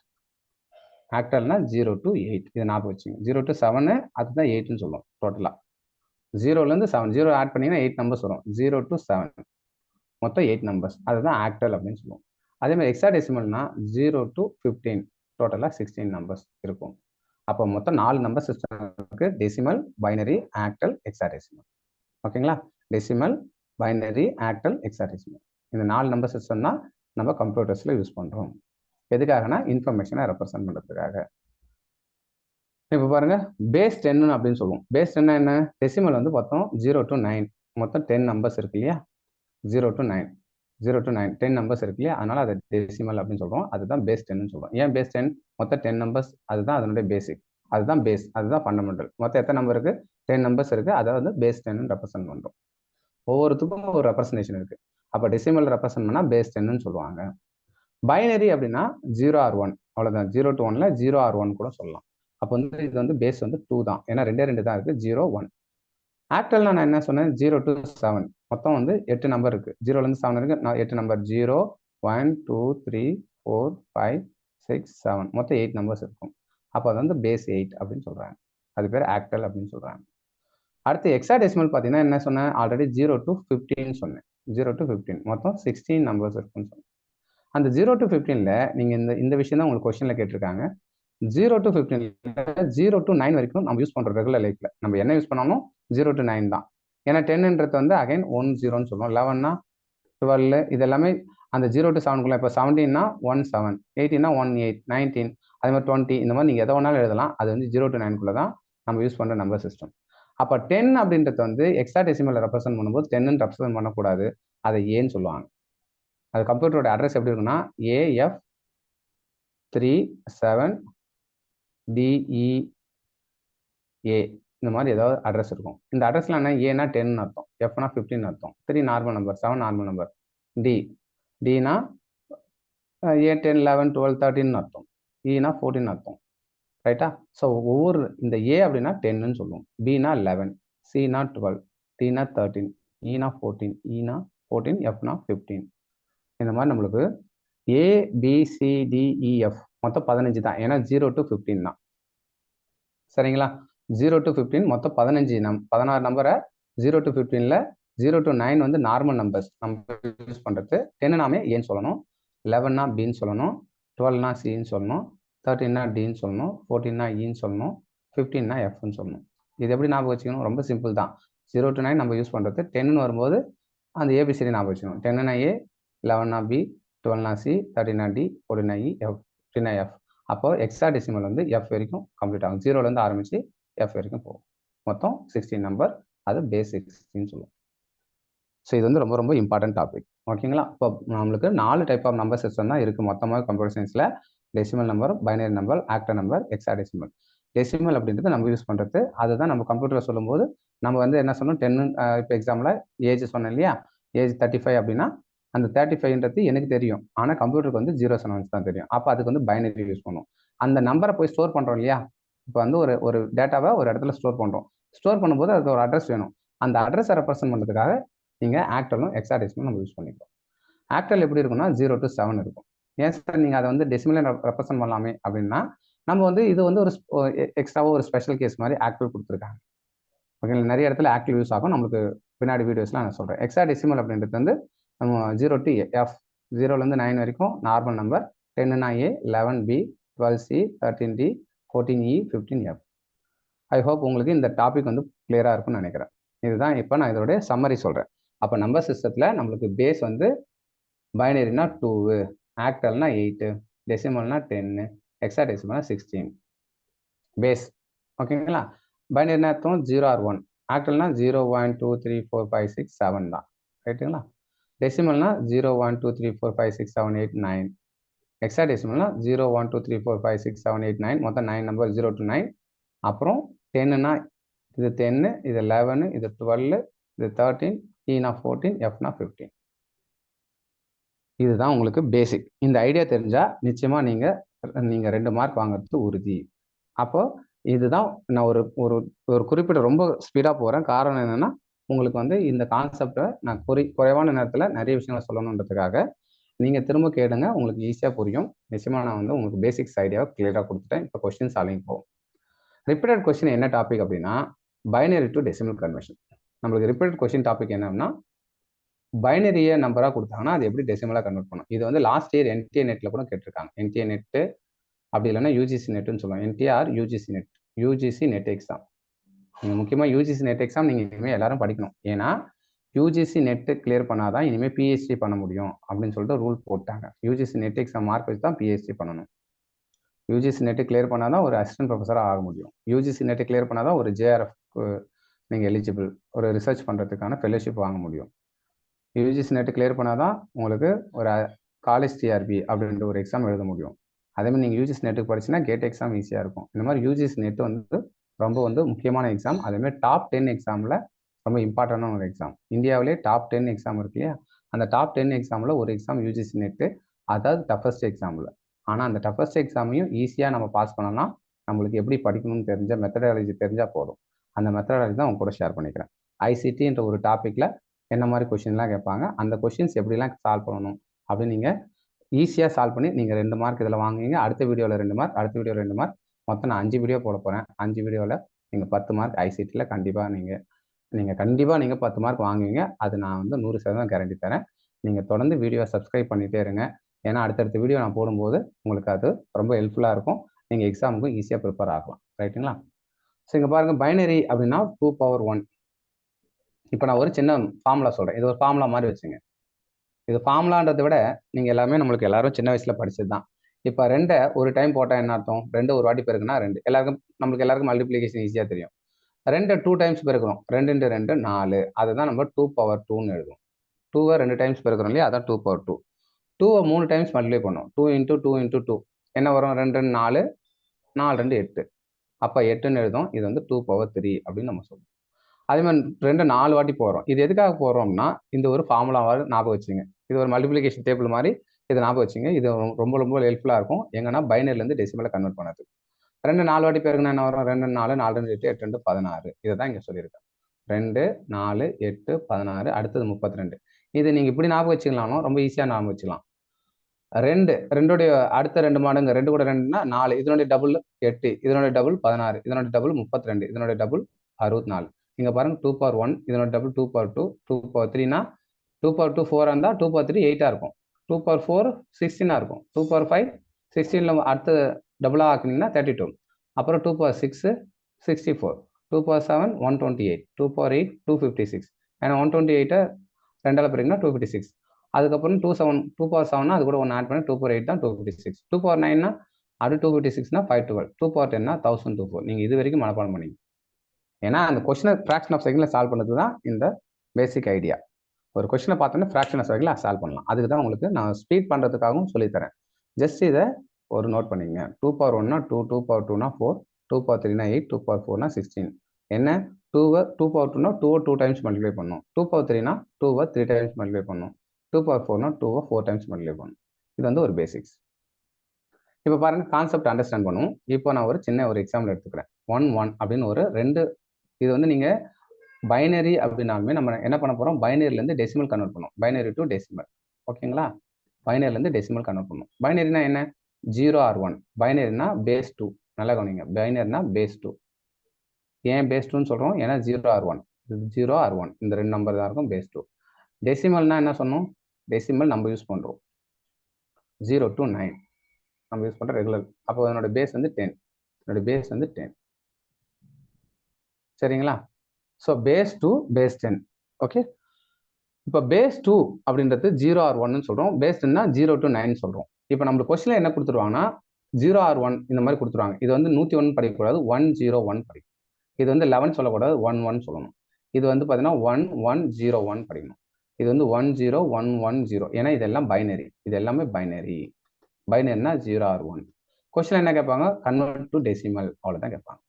ஆக்டல்னா 0 to 8, இதை ஞாபகம் வச்சுங்க. 0 to 7 அதுதான் 8ன்னு சொல்லுவோம் டோட்டலாக. 0லேருந்து 7, 0 ஆட் பண்ணிங்கன்னா 8 நம்பர்ஸ் வரும். 0 to 7 மொத்தம் 8 நம்பர்ஸ், அதுதான் ஆக்டல் அப்படின்னு சொல்லுவோம். அதே மாதிரி ஹெக்ஸாடெசிமல்னா 0 to 15, டோட்டலாக 16 நம்பர்ஸ் இருக்கும். அப்போ மொத்தம் 4 நம்பர் சிஸ்டம் இருக்கு, டெசிமல், பைனரி, ஆக்டல், ஹெக்ஸாடெசிமல். ஓகேங்களா. டெசிமல், பைனரி, ஆக்டல், ஹெக்ஸாடெசிமல், இந்த 4 நம்பர் சிஸ்டம் தான் நம்ம கம்ப்யூட்டர்ஸில் யூஸ் பண்ணுறோம். எதுக்காகனா இன்ஃபர்மேஷனை ரெப்ரசென்ட் பண்ணுறதுக்காக. இப்போ பாருங்க பேஸ் 10 அப்படின்னு சொல்லுவோம். பேஸ் 10 என்ன? டெசிமல் வந்து மொத்தம் 0 to 9 மொத்தம் 10 நம்பர்ஸ் இருக்கு இல்லையா? 0 to 9 10 நம்பர்ஸ் இருக்கு இல்லையா? அதனால அதை டெசிமல் அப்படின்னு சொல்றோம். அதுதான் பேஸ் 10ன்னு சொல்றோம். ஏன் பேஸ் 10? மொத்தம் 10 நம்பர்ஸ், அதுதான் அதனுடைய பேசிக், அதுதான் பேஸ், அதுதான் ஃபண்டமெண்டல். மொத்தம் எத்தனை நம்பர் இருக்கு? 10 நம்பர்ஸ் இருக்கு. அதை வந்து பேஸ் 10 ரெப்ரசென்ட் பண்றோம். ஒவ்வொருத்துக்கும் ஒரு ரெப்ரசன்டேஷன் இருக்கு. அப்போ டெசிமல் ரெப்ரசென்ட் பண்ணா பேஸ் 10ன்னு சொல்லுவாங்க. பைனரி அப்படின்னா 0 or 1, அவ்வளவுதான். 0 to 1ல 0 or 1 கூட சொல்லலாம். அப்போ வந்து இது வந்து பேஸ் வந்து 2 தான், ஏன்னா 2 தான் இருக்கு, 0 1. ஆக்டல்னா நான் என்ன சொன்னேன்? 0 to 7 மொத்தம் வந்து 8 நம்பர் இருக்கு. 0லேருந்து 7 இருக்கு, 8 நம்பர். 0 1 2 3 4 5 6 7 மொத்தம் 8 நம்பர்ஸ் இருக்கும். அப்போ அது வந்து பேஸ் 8 அப்படின்னு சொல்றாங்க. அது பேர் ஆக்டல் அப்படின்னு சொல்றாங்க. அடுத்து ஹெக்ஸாடெசிமல் பார்த்தீங்கன்னா என்ன சொன்னேன்? ஆல்ரெடி 0 to 15 சொன்னேன். 0 to 15 மொத்தம் 16 நம்பர்ஸ் இருக்குன்னு சொன்னேன். அந்த 0 to 15ல நீங்க இந்த விஷயம் தான் உங்களுக்கு கொஸ்டின்ல கேட்டிருக்காங்க. 0 to 15ல 0 to 9 வரைக்கும் நம்ம யூஸ் பண்றோம் ரெகுலர் லைஃப்ல. நம்ம என்ன யூஸ் பண்ணாலும் 0 to 9 தான். ஏன்னா 10ன்றது வந்து அகைன் 1 0ன்னு சொல்லுவோம். 11னா 12, இது எல்லாமே அந்த 0 to 7க்குள்ள. இப்போ 17னா 1 7, 18னா 1 8, 19, அதே மாதிரி 20, இந்த மாதிரி நீங்க எதை வேணாலும் எழுதலாம். அது வந்து 0 to 9க்குள்ள தான் நம்ம யூஸ் பண்ற நம்பர் சிஸ்டம். அப்போ 10 அப்படின்றது வந்து ஹெக்ஸாடெசிமல் ரெப்ரசென்ட் பண்ணும்போது 10ன்னு ரெப்ரசென்ட் பண்ணக்கூடாது, அதை ஏன்னு சொல்லுவாங்க. அது கம்ப்யூட்டரோட அட்ரஸ் எப்படி இருக்குன்னா AF37DEA இந்த மாதிரி ஏதாவது அட்ரஸ் இருக்கும். இந்த அட்ரஸ்ல என்ன? ஏனா 10 அர்த்தம், எஃப்னா 15 அர்த்தம், 3 நார்மல் நம்பர், 7 நார்மல் நம்பர், டினா A 10 11 12 13 அர்த்தம், இனா 14 அர்த்தம். ரைட்டா? ஸோ ஒவ்வொரு இந்த ஏ அப்படின்னா 10ன்னு சொல்லுவோம், பினா 11, சினா 12, டினா 13, இனா 14, இனா 14, எஃப்னா 15. இந்த மாதிரி நம்மளுக்கு ABCDEF மொத்தம் 15 தான், ஏன்னா 0 to 15 தான். சரிங்களா? 0 to 15 மொத்தம் 16 நம்பரை 0 to 15ல 0 to 9 வந்து நார்மல் நம்பர்ஸ் நம்ம யூஸ் பண்றது. 10 நாமே ஏன்னு சொல்லணும், 11னா பின்னு சொல்லணும், 12னா சின்னு சொல்லணும், 13னா டின்னு சொல்லணும், 14னா இன்னு சொல்லணும், 15னா எஃப்னு சொல்லணும். இது எப்படி ஞாபகம் வச்சுக்கணும்? ரொம்ப சிம்பிள் தான். 0 to 9 நம்ம யூஸ் பண்றது. 10ன்னு வரும்போது அந்த ஏபிசிடி ஞாபகம் வச்சுக்கணும். 10னா ஏ, 11னா பி, 12னா சி, 13னா டி, 14னா இ, 15னா எஃப். அப்போ ஹெக்ஸாடெசிமல் வந்து எஃப் வரைக்கும் கம்ப்ளீட் ஆகும். 0லேருந்து ஆரம்பிச்சு எஃப் வரைக்கும் போகும். மொத்தம் 16 நம்பர், அது பேஸ் 16 சொல்லுவோம். ஸோ இது வந்து ரொம்ப ரொம்ப இம்பார்ட்டன்ட் டாபிக். ஓகேங்களா? இப்போ நம்மளுக்கு 4 டைப் ஆஃப் நம்பர் சிஸ்டம் தான் இருக்கு மொத்தமாக கம்ப்யூட்டர் சயின்ஸில். Decimal number, binary number, octal number, hexadecimal. Decimal அப்படின்றது நம்ம யூஸ் பண்ணுறது, அதுதான் நம்ம கம்ப்யூட்டரில் சொல்லும்போது நம்ம வந்து என்ன சொன்னோம்? 10 இப்போ எக்ஸாம்பிள் ஏஜ் சொன்னேன் இல்லையா? ஏஜ் 35 அப்படின்னா அந்த 35ன்றது எனக்கு தெரியும், ஆனால் கம்ப்யூட்டருக்கு வந்து 0 7 தான் தெரியும். அப்போ அதுக்கு வந்து பைனரி யூஸ் பண்ணுவோம். அந்த நம்பரை போய் ஸ்டோர் பண்ணுறோம் இல்லையா? இப்போ வந்து ஒரு டேட்டாவை ஒரு இடத்துல ஸ்டோர் பண்ணுறோம். ஸ்டோர் பண்ணும்போது அதுக்கு ஒரு அட்ரஸ் வேணும். அந்த அட்ரஸை ரெப்ரசென்ட் பண்ணுறதுக்காக நீங்கள் ஆக்டலும் ஹெக்ஸாடெசிமலும் நம்ம யூஸ் பண்ணிக்கலாம். ஆக்டல் எப்படி இருக்குன்னா 0 to 7 இருக்கும். ஏன் சார் நீங்கள் அதை வந்து டெசிமலை ரெப்ரசென்ட் பண்ணலாமே அப்படின்னா, நம்ம வந்து இது வந்து ஒரு எக்ஸ்ட்ராவாக ஒரு ஸ்பெஷல் கேஸ் மாதிரி ஆக்டல் கொடுத்துருக்காங்க. ஓகேங்களா? நிறைய இடத்துல ஆக்டல் யூஸ் ஆகும், நம்மளுக்கு பின்னாடி வீடியோஸ்லாம் நான் சொல்கிறேன். ஹெக்ஸாடெசிமல் அப்படின்றது வந்து நம்ம 0 to F, 0லேருந்து 9 வரைக்கும் நார்மல் நம்பர், 10னா A, 11B, 12C, 13D, 14E, 15F. I hope உங்களுக்கு இந்த டாபிக் வந்து கிளியராக இருக்கும்னு நினைக்கிறேன். இதுதான் இப்போ நான் இதோடைய சம்மரி சொல்கிறேன். அப்போ நம்பர் சிஸ்டத்தில் நம்மளுக்கு பேஸ் வந்து பைனரினா 2, ஆக்டல்னா 8, டெசிமல்னா 10, ஹெக்ஸாடெசிமல்னா 16. பேஸ். ஓகேங்களா? பைனரினா அர்த்தம் 0 or 1, ஆக்டல்னா 0 1 2 3 4 5 6 7 தான். ரைட்டுங்களா? டெசிமல்னா 0 1 2 3 4 5 6 7 8 9. ஹெக்ஸாடெசிமல்னா 0 1 2 3 4 5 6 7 8 9 மொத்தம் 9 நம்பர், 0 to 9. அப்புறம் 10னா இது 10, இது 11, இது 12, இது 13, இனா 14, எஃப்னா 15. இதுதான் உங்களுக்கு பேசிக். இந்த ஐடியா தெரிஞ்சா நிச்சயமா நீங்க 2 மார்க் வாங்குறது உறுதி. அப்போ இதுதான் நான் ஒரு குறிப்பிட்ட ரொம்ப ஸ்பீடா போறேன். காரணம் என்னன்னா, உங்களுக்கு வந்து இந்த கான்செப்டை நான் குறைவான நேரத்தில் நிறைய விஷயங்களை சொல்லணுன்றதுக்காக. நீங்க திரும்ப கேளுங்க, உங்களுக்கு ஈஸியா புரியும். நிச்சயமா நான் வந்து உங்களுக்கு பேசிக்ஸ் ஐடியாவை கிளியரா கொடுத்துட்டேன். இப்போ கொஸ்டின் சால்விங் போகும். ரிப்பீட்டட் கொஸ்டின் என்ன டாபிக் அப்படின்னா, பைனரி டு டெசிமல் கன்வர்ஷன். நம்மளுக்கு ரிப்பீட்டட் கொஸ்டின் டாபிக் என்னன்னா, பைனரியை நம்பரா கொடுத்தாங்கன்னா அது எப்படி டெசிமலா கன்வெர்ட் பண்ணும். இது வந்து லாஸ்ட் இயர் NTA நெட்ல கூட கேட்டிருக்காங்க. NTA நெட் அப்படி இல்லைன்னா UGC நெட்னு சொல்லுவாங்க. NTA or UGC net exam. நீங்க முக்கியமா UGC நெட் எக்ஸாம் நீங்க இனிமேல் எல்லாரும் படிக்கணும். ஏன்னா யூஜிசி நெட்டு கிளியர் பண்ணாதான் இனிமேல் பிஹெச்டி பண்ண முடியும் அப்படின்னு சொல்லிட்டு ரூல் போட்டாங்க. யூஜிசி நெட் எக்ஸாம் மார்க் வச்சு தான் பிஹெச்டி பண்ணணும். யூஜிசி நெட்டு கிளியர் பண்ணால் தான் ஒரு அசிஸ்டன்ட் ப்ரொஃபஸராக ஆக முடியும். யூஜிசி நெட்டு கிளியர் பண்ணால் தான் ஒரு ஜேஆர்எஃப்க்கு நீங்கள் எலிஜிபிள், ஒரு ரிசர்ச் பண்ணுறதுக்கான ஃபெலோஷிப் வாங்க முடியும். யூஜிசி நெட்டு கிளியர் பண்ணால் தான் உங்களுக்கு ஒரு காலேஜ் டிஆர்பி அப்படின்ற ஒரு எக்ஸாம் எழுத முடியும். அதேமாதிரி நீங்கள் யூஜிசி நெட்டுக்கு படிச்சுன்னா கேட் எக்ஸாம் ஈஸியாக இருக்கும். இந்த மாதிரி யூஜிசி நெட்டு வந்து ரொம்ப முக்கியமான எக்ஸாம். அதேமாதிரி டாப் 10 எக்ஸாமில் ரொம்ப இம்பார்ட்டண்டான ஒரு எக்ஸாம். இந்தியாவிலே டாப் 10 எக்ஸாம் இருக்கு இல்லையா, அந்த டாப் 10 எக்ஸாமில் ஒரு எக்ஸாம் யூஜிசி நெட்டு, அதாவது டஃபஸ்ட் எக்ஸாமில். ஆனால் அந்த டஃபஸ்ட் எக்ஸாமையும் ஈஸியாக நம்ம பாஸ் பண்ணலாம். நம்மளுக்கு எப்படி படிக்கணும்னு தெரிஞ்ச மெத்தடாலஜி தெரிஞ்சால் போதும். அந்த மெத்தடாலஜி தான் உங்க கூட ஷேர் பண்ணிக்கிறேன். ஐசிடின்ற ஒரு டாப்பிக்கில் என்ன மாதிரி கொஷின்லாம் கேட்பாங்க, அந்த கொஷின்ஸ் எப்படிலாம் சால்வ் பண்ணணும் அப்படின்னு நீங்கள் ஈஸியாக சால்வ் பண்ணி நீங்கள் 2 மார்க் இதில் வாங்குவீங்க. அடுத்த வீடியோவில் 2 மார்க், அடுத்த வீடியோ 2 மார்க், மொத்தம் நான் 5 வீடியோ போட போகிறேன். 5 வீடியோவில் நீங்கள் 10 மார்க் ஐசிடியில் கண்டிப்பாக நீங்கள் 10 மார்க் வாங்குவீங்க. அது நான் 100% கேரண்டி தரேன். நீங்கள் தொடர்ந்து வீடியோ சப்ஸ்கிரைப் பண்ணிகிட்டே இருங்க. ஏன்னா அடுத்தடுத்த வீடியோ நான் போடும்போது உங்களுக்கு அது ரொம்ப ஹெல்ப்ஃபுல்லாக இருக்கும். நீங்கள் எக்ஸாமுக்கும் ஈஸியாக ப்ரிப்பேர் ஆகலாம். ரைட்டுங்களா? ஸோ இங்கே பாருங்கள், பைனரி அப்படின்னா 2 power 1. இப்போ நான் ஒரு சின்ன ஃபார்முலா சொல்கிறேன். இது ஒரு ஃபார்முலா மாதிரி வச்சுங்க. இது ஃபார்முலான்றதை விட நீங்கள் எல்லாரும் சின்ன வயசில் படிச்சது தான். இப்போ 2 ஒரு டைம் போட்டால் என்ன அர்த்தம்? 2 ஒரு வாட்டி பெருக்குனா 2. எல்லாருக்கும் மல்டிப்ளிகேஷன் ஈஸியாக தெரியும். 2 2 டைம்ஸ் பெருக்கிறோம். 2 × 2 4. அதுதான் நம்ம 2 power 2ன்னு எழுதுவோம். 2வை 2 டைம்ஸ் பெருக்கிறோம் இல்லையா, அதான் 2 power 2. 2வை 3 டைம்ஸ் மல்டிப்ளை பண்ணோம். 2 × 2 × 2 என்ன வரும்? 2 2 4, 4 2 8. அப்போ 8ன்னு எழுதும். இது 2 power 3 அப்படின்னு நம்ம சொல்லுவோம். அதே மாதிரி 2 4 வாட்டி போகிறோம். இது எதுக்காக போகிறோம்னா, இந்த ஒரு ஃபார்முலாவாக ஞாபகம் வச்சுங்க. இது ஒரு மல்டிப்ளிகேஷன் டேபிள் மாதிரி, இதை ஞாபகம் வச்சுங்க. இது ரொம்ப ஹெல்ப்ஃபுல்லாக இருக்கும். எங்கன்னா பைனரிலேருந்து டெசிமலை கன்வெர்ட் பண்ணது. 2 4 வாட்டி பேருக்குன்னா என்ன வரும்? 2 4, 4 2 8, 8 2 16. இதை தான் இங்கே சொல்லியிருக்கேன். 2 4 8 16, அடுத்தது 32. இது நீங்கள் இப்படி ஞாபகம் வச்சுக்கலாம்னா ரொம்ப ஈஸியாக ஞாபகம் வச்சுக்கலாம். 2 அடுத்த 2 மடங்கு, 2 கூட 2னா 4, இதனுடைய டபுள் 8, இதனுடைய டபுள் 16, இதனுடைய டபுள் 32, இதனுடைய டபுள் 64. இங்கே பாருங்க 2 power 1, இதனோட டபுள் 2 power 2, 2 power 3னா 2 power 2 4 இருந்தால் 2 power 3 8 இருக்கும். 2 power 4 16 இருக்கும். 2 power 5 16ல் அடுத்த டபுளாக ஆக்குனீங்கன்னா 32. அப்புறம் 2 power 6 64, 2 power 7 128, 2 power 8 256. ஏன்னா 128 2ஆல் பெருக்கினா 256. அதுக்கப்புறம் 2 power 7னா அது கூட 1 ஆட் பண்ணி 2 power 8 தான் 256. 2 power 9னா அது 256னா 512. 2 power 10னா 1024. நீங்கள் இது வரைக்கும் மனப்பாடம் பண்ணீங்க. ஏன்னா அந்த கொஸ்டினை ஃப்ராக்ஷன் ஆஃப் செகண்டில் சால்வ் பண்ணது தான் இந்த பேசிக் ஐடியா. ஒரு கொஸ்டினை பார்த்தோன்னா ஃப்ராக்ஷன் ஆஃப் செகண்டில் சால்வ் பண்ணலாம். அதுக்கு தான் உங்களுக்கு நான் ஸ்பீட் பண்ணுறதுக்காகவும் சொல்லித்தரேன். ஜஸ்ட் இதை ஒரு நோட் பண்ணிங்க. 2 power 1னா 2, 2 power 2னா 4, 2 power 3னா 8, 2 power 4னா 16. என்ன 2 power 2னா 2வை 2 டைம்ஸ் மல்டிப்ளை பண்ணணும். 2 power 3னா 2வை 3 டைம்ஸ் மல்டிப்ளை பண்ணணும். 2 power 4னா 2வை 4 டைம்ஸ் மல்டிப்ளை பண்ணணும். இது ஒரு பேசிக்ஸ். இப்போ பாருங்க, கான்செப்ட் அண்டர்ஸ்டாண்ட் பண்ணுவோம். இப்போ நான் ஒரு சின்ன எக்ஸாம்பிள் எடுத்துக்கிறேன். 1 1 அப்படின்னு ஒரு 2. இது நீங்கள் பைனரி அப்படின்னாலுமே நம்ம என்ன பண்ண போகிறோம்? பைனரிலேருந்து டெசிமல் கன்வெர்ட் பண்ணுவோம். Binary to decimal. ஓகேங்களா? பைனரிலேருந்து டெசிமல் கன்வெர்ட் பண்ணுவோம். பைனரினா என்ன? 0 or 1. பைனரினா பேஸ் 2. நல்லா கவனிங்க. பைனரினா பேஸ் 2. ஏன் பேஸ் 2ன்னு சொல்கிறோம்? ஏன்னா 0 or 1. 0 or 1 இந்த 2 நம்பர் தான் இருக்கும் பேஸ் 2. டெசிமல்னா என்ன சொன்னோம்? டெசிமல் நம்ம யூஸ் பண்ணுறோம் 0 to 9 நம்ம யூஸ் பண்ணுற ரெகுலர். அப்போ அதனோட பேஸ் 10. என்னோட பேஸ் 10. சரிங்களா? So base 2 base 10. ஓகே. இப்போ பேஸ் 2 அப்படின்றது 0 or 1ன்னு சொல்கிறோம். பேஸ் 10னா 0 to 9 சொல்கிறோம். இப்போ நம்ம கொஸ்டினில் என்ன கொடுத்துருவாங்கன்னா 0 or 1 இந்த மாதிரி கொடுத்துருவாங்க. இது 101 படிக்கக்கூடாது, 101 படிக்கணும். இது 11 சொல்லக்கூடாது, 11 சொல்லணும். இது பார்த்தீங்கன்னா 1101 படிக்கணும். இது 10110. ஏன்னா இதெல்லாம் பைனரி. இது எல்லாமே பைனரி. பைனரினா 0 or 1. கொஸ்டின் என்ன கேட்பாங்க? கன்வெர்ட் டு டெசிமல், அவ்வளோதான் கேட்பாங்க.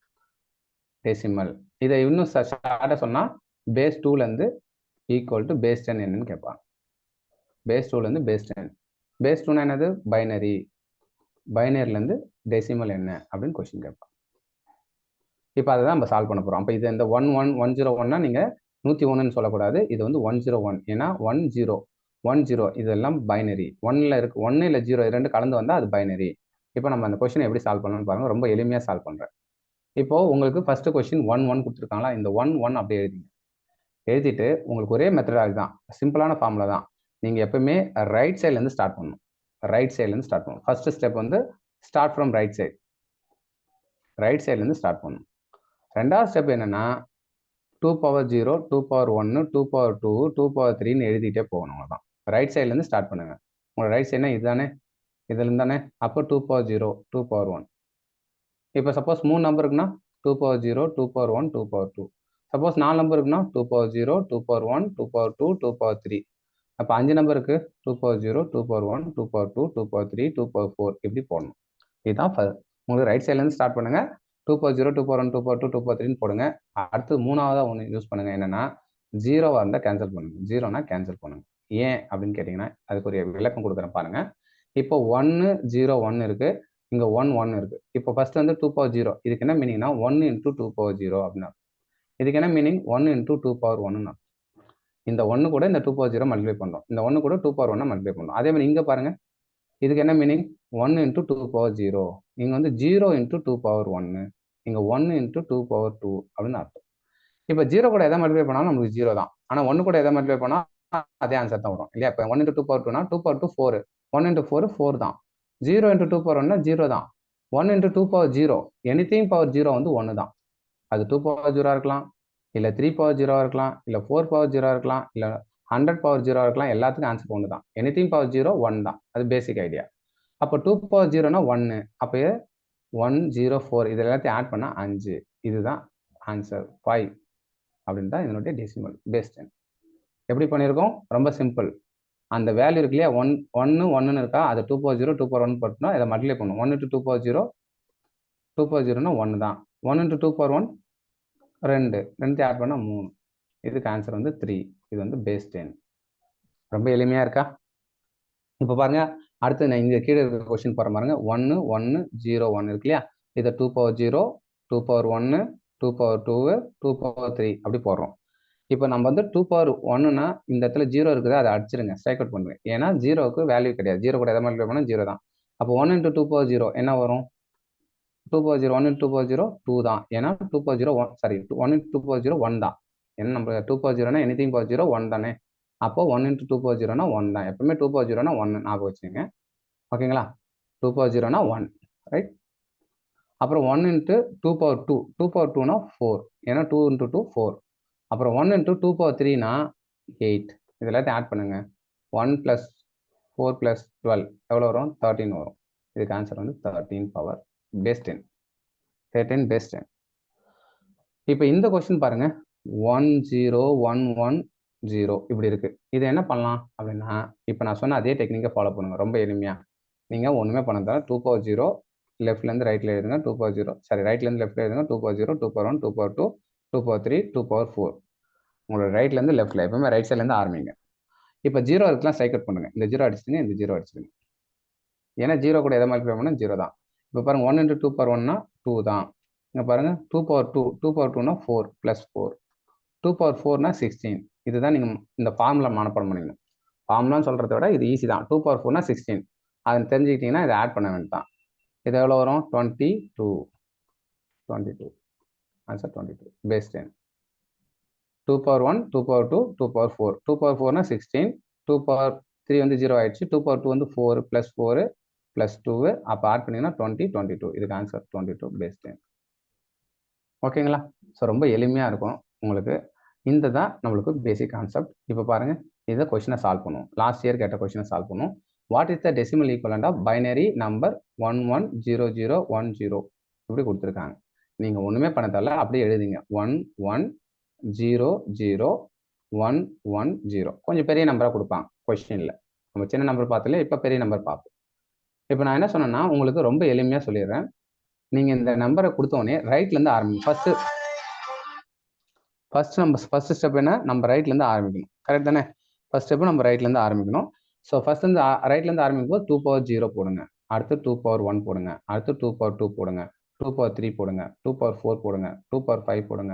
டெசிமல். இதை இன்னும் ஷார்ட்டாக சொன்னால் பேஸ் 2லேருந்து ஈக்குவல் டு பேஸ் 10 என்னன்னு கேட்பாங்க. பேஸ் 2லேருந்து பேஸ் 10. பேஸ் 2னா என்னது? பைனரி. பைனரிலேருந்து டெசிமல் என்ன அப்படின்னு கொஸ்டின் கேட்பாங்க. இப்போ அதை தான் நம்ம சால்வ் பண்ண போகிறோம். அப்போ இது இந்த 10101னா நீங்கள் 101ன்னு சொல்லக்கூடாது. இது 101. ஏன்னா 10 இதெல்லாம் பைனரி. 1ல் இருக்கு, 1 இல்லை 0 2 கலந்து வந்தால் அது பைனரி. இப்போ நம்ம அந்த கொஸ்டினை எப்படி சால்வ் பண்ணணும்னு பாருங்கள். ரொம்ப எளிமையாக சால்வ் பண்ணுறேன். இப்போ உங்களுக்கு ஃபர்ஸ்ட் கொஸ்டின் 1 1 கொடுத்துருக்காங்களா? இந்த 1 1 அப்படியே எழுதிட்டு உங்களுக்கு ஒரே மெத்தடாலஜி தான், சிம்பிளான ஃபார்முலா தான். நீங்கள் எப்பவுமே ரைட் சைட்லேருந்து ஸ்டார்ட் பண்ணணும். ரைட் சைட்லேருந்து ஸ்டார்ட் பண்ணணும். First step start from right side. Right சைட்லேருந்து ஸ்டார்ட் பண்ணணும். ரெண்டாவது ஸ்டெப் என்னன்னா 2 பவர் 0, 2 பவர் 1, 2 பவர் 2, 2 பவர் 3ன்னு எழுதிட்டே போகணும். அவ்வளோதான். ரைட் சைட்லேருந்து ஸ்டார்ட் பண்ணுங்க. உங்களோட ரைட் சைட்னா இதுதானே, இதுலேருந்து தானே. அப்போ 2 பவர் 0, 2 பவர் 1. இப்போ சப்போஸ் 3 நம்பர் இருக்குன்னா 2 power 0, 2 power 1, 2 power 2. Suppose 4 number இருக்குன்னா 2 பவர் 0, 2 பவர் 1, 2 பவர் 2, 2 பவர் 3. அப்போ 5 நம்பர் இருக்கு 2 power 0, 2 power 1, 2 power 2, 2 power 3, 2 power 4 இப்படி போடணும். இதுதான் உங்களுக்கு ரைட் சைட்லேருந்து ஸ்டார்ட் பண்ணுங்க. 2 பவர் 0, 2 பவர் 1, 2 பவர் 2, 2 பவர் 3ன்னு போடுங்க. அடுத்து மூணாவதாக ஒன்று யூஸ் பண்ணுங்க. என்னன்னா 0வா இருந்தால் கேன்சல் பண்ணுங்க. 0னா கேன்சல் பண்ணுங்க. ஏன் அப்படின்னு கேட்டிங்கன்னா அதுக்கு ஒரு விளக்கம் கொடுக்குறேன் பாருங்க. இப்போ 1, 0, 1 இருக்கு. இங்கே 1, 1 இருக்கு. இப்போ ஃபர்ஸ்ட் வந்து 2 பவர் 0. இதுக்கு என்ன மீனிங்னா 1 இன்டூ 2 பவர் 0 அப்படின்னா. இதுக்கு என்ன மீனிங் 1 இன்டூ 2 பவர் 1ன்னா. இந்த 1 கூட இந்த 2 பவர் 0 மல்டிப்ளை பண்ணுறோம். இந்த 1 கூட 2 பவர் 1 மல்டிப்ளை பண்ணுறோம். அதே மாதிரி இங்கே பாருங்க. இதுக்கு என்ன மீனிங் 1 இன்டூ 2 பவர் 0. இங்கே வந்து 0 இன்டூ 2 பவர் 1. இங்கே 1 இன்டூ 2 பவர் 2 அப்படின்னு அர்த்தம். இப்போ 0 கூட எதை மல்டிப்ளை பண்ணாலும் நம்மளுக்கு 0 தான். ஆனால் 1 கூட எதை மல்டிப்ளை பண்ணால் அதே ஆன்சர் தான் வரும் இல்லையா. இப்போ 1 இன்டூ 2 பவர் 2னா 2 பவர் 2 4. 1 இன்டூ 4 4 தான். 0 இன்டூ 2 பவர் 1னா 0 தான். 1 இன்டூ 2 பவர் 0 எனிதிங் பவர் 0 வந்து 1 தான். அது 2 பவர் 0 இருக்கலாம், இல்லை 3 பவர் 0 இருக்கலாம், இல்லை 4 பவர் 0 இருக்கலாம், இல்லை 100 பவர் 0 இருக்கலாம். எல்லாத்துக்கும் ஆன்சர் 1 தான். எனிதிங் பவர் 0 1 தான். அது பேசிக் ஐடியா. அப்போ 2 பவர் 0னா 1. அப்போ 1, 0, 4 இது எல்லாத்தையும் ஆட் பண்ணால் 5. இதுதான் ஆன்சர் 5 அப்படின்னு தான் இதனுடைய டெசிமல் பேஸ் 10. எப்படி பண்ணியிருக்கோம்? ரொம்ப சிம்பிள். அந்த வேல்யூ இருக்கு இல்லையா 1, 1, 1ன்னு இருக்கா, அதை 2 பவர் 0, 2 பவர் 1 போட்டோம்னா இதை மல்டிப்ளை பண்ணும். 1 இன்ட்டு 2 பவர் 0, 2 பவர் 0னா 1 தான். 1 இன்ட்டு 2 பவர் 1 2, 2 ஆட் பண்ணால் 3. இதுக்கு ஆன்சர் வந்து 3. இது வந்து பேஸ் 10. ரொம்ப எளிமையாக இருக்கா? இப்போ பாருங்க, அடுத்து நான் இங்கே கீழே இருக்கிற கொஸ்டின் போகிற பாருங்க. 1, 1, 0, 1 இருக்கு இல்லையா. இதை 2 பவர் 0, 2 பவர் 1, 2 பவர் 2, 2 பவர் 3 அப்படி போடுறோம். இப்போ நம்ம வந்து 2 பவர் 1னா இந்த இடத்துல 0 இருக்குது, அதை அடிச்சிருங்க, ஸ்ட்ரைக் அவுட் பண்ணுங்க. ஏன்னா 0க்கு வேல்யூ கிடையாது. 0 கூட எதை மல்டிப்ளை பண்ணால் 0 தான். அப்போ 1 இன்ட்டு 2 பவர் 0 என்ன வரும்? 2 பவர் 0, 1 இன்ட்டு 2 பவர் 0 2 தான். ஏன்னா 2 பவர் 0 1, சாரி 1 இன்ட்டு 2 பவர் 0 1 தான். ஏன்னா நம்ம 2 பவர் 0னா எனிதிங் பவர் 0 1 தானே. அப்போ 1 இன்ட்டு 2 பவர் 0னா 1 தான். எப்பவுமே 2 பவர் 0னா 1 ஞாபகம் வச்சுங்க. ஓகேங்களா? 2 பவர் 0னா 1, ரைட். அப்புறம் 1 இன்ட்டு 2 பவர் 2, 2 பவர் 2னா 4. ஏன்னா 2 இன்ட்டு 2 4. அப்புறம் 1 இன்ட்டு 2 பவர் 3னா 8. இது எல்லாத்தையும் ஆட் பண்ணுங்க. 1 + 4 + 12 எவ்வளோ வரும்? 13 வரும். இதுக்கு ஆன்சர் வந்து 13 பவர் பேஸ் 10. 13 பேஸ் 10. இப்போ இந்த கொஸ்டின் பாருங்க. 1 0 1 1 0 இப்படி இருக்கு. இது என்ன பண்ணலாம் அப்படின்னா, இப்போ நான் சொன்ன அதே டெக்னிக்கை ஃபாலோ பண்ணுங்க. ரொம்ப எளிமையா. நீங்கள் ஒன்றுமே பண்ண தேவை. 2 பவர் 0 லெஃப்ட்லேருந்து ரைட்டில் எழுதுங்க. 2 பவர் 0, சாரி ரைட்லேருந்து லெஃப்ட்டில் எழுதுங்க. 2 power 0, 2 power 1, 2 power 2, 2 power 3, 2 power 4. உங்களோட ரைட்லேருந்து லெஃப்ட்டில் எப்பவுமே ரைட் சைட்லேருந்து ஆரம்பிங்க. இப்போ 0 இருக்கலாம், ஸ்ட்ரைக் அவுட் பண்ணுங்க. இந்த 0 அடிச்சிடுங்க, இந்த 0 அடிச்சிடுங்க. ஏன்னா 0 கூட எதை மல்டிப்ளை பண்ணால் 0 தான். இப்போ பாருங்க 1 இன்ட்டு 2 பவர் 1னா 2 தான். இங்கே பாருங்க 2 பவர் 2, 2 பவர் 2னா 4 + 4, 2 பவர் 4னா 16. இதுதான் நீங்கள் இந்த ஃபார்முலா மனப்பாடம் பண்ணிக்கணும். ஃபார்முலான்னு சொல்கிறத விட இது ஈஸி தான். 2 பவர் 4னா 16. அதை தெரிஞ்சுக்கிட்டீங்கன்னா இதை ஆட் பண்ண வேண்டாம். இது எவ்வளோ வரும்? 22. 22 answer 22 base 10. 2 power 1, 2 power 2, 2 power 4. 2 power 4னா 16. 2 பவர் 3 வந்து 0 ஆயிடுச்சு. 2 பவர் 2 வந்து 4 + 4 + 2. அப்போ ஆட் பண்ணிங்கன்னா 20, 22. இதுக்கு ஆன்சர் 22 பேஸ் 10. ஓகேங்களா? ஸோ ரொம்ப எளிமையாக இருக்கும் உங்களுக்கு. இந்த தான் நம்மளுக்கு பேசிக் கான்செப்ட். இப்போ பாருங்க, இதை கொஸ்டினை சால்வ் பண்ணுவோம். லாஸ்ட் இயர் கேட்ட கொஸ்டினை சால்வ் பண்ணுவோம். What is the decimal equivalent of binary number 110010 இப்படி கொடுத்துருக்காங்க. நீங்கள் ஒன்றுமே பண்ண தேவையில்ல, அப்படியே எழுதிங்க. 11001110. கொஞ்சம் பெரிய நம்பராக கொடுப்பாங்க கொஸ்டினில். நம்ம சின்ன நம்பர் பார்த்தல, இப்போ பெரிய நம்பர் பார்ப்போம். இப்போ நான் என்ன சொன்னேன்னா உங்களுக்கு ரொம்ப எளிமையாக சொல்லிடுறேன். நீங்கள் இந்த நம்பரை கொடுத்தோடனே ரைட்லேருந்து ஆரம்பிங்க. ஃபர்ஸ்ட் ஸ்டெப் என்ன? நம்ம ரைட்லேருந்து ஆரம்பிக்கணும். கரெக்ட் தானே? ஃபர்ஸ்ட் ஸ்டெப் நம்ம ரைட்லேருந்து ஆரம்பிக்கணும். ஸோ ஃபர்ஸ்ட் இந்த ரைட்லேருந்து ஆரம்பிக்கும் போது 2 பவர் 0 போடுங்க. அடுத்து 2 பவர் 1 போடுங்க. அடுத்து 2 பவர் 2 போடுங்க. 2 பவர் 3 போடுங்க. 2 பவர் 4 போடுங்க. 2 பவர் 5 போடுங்க.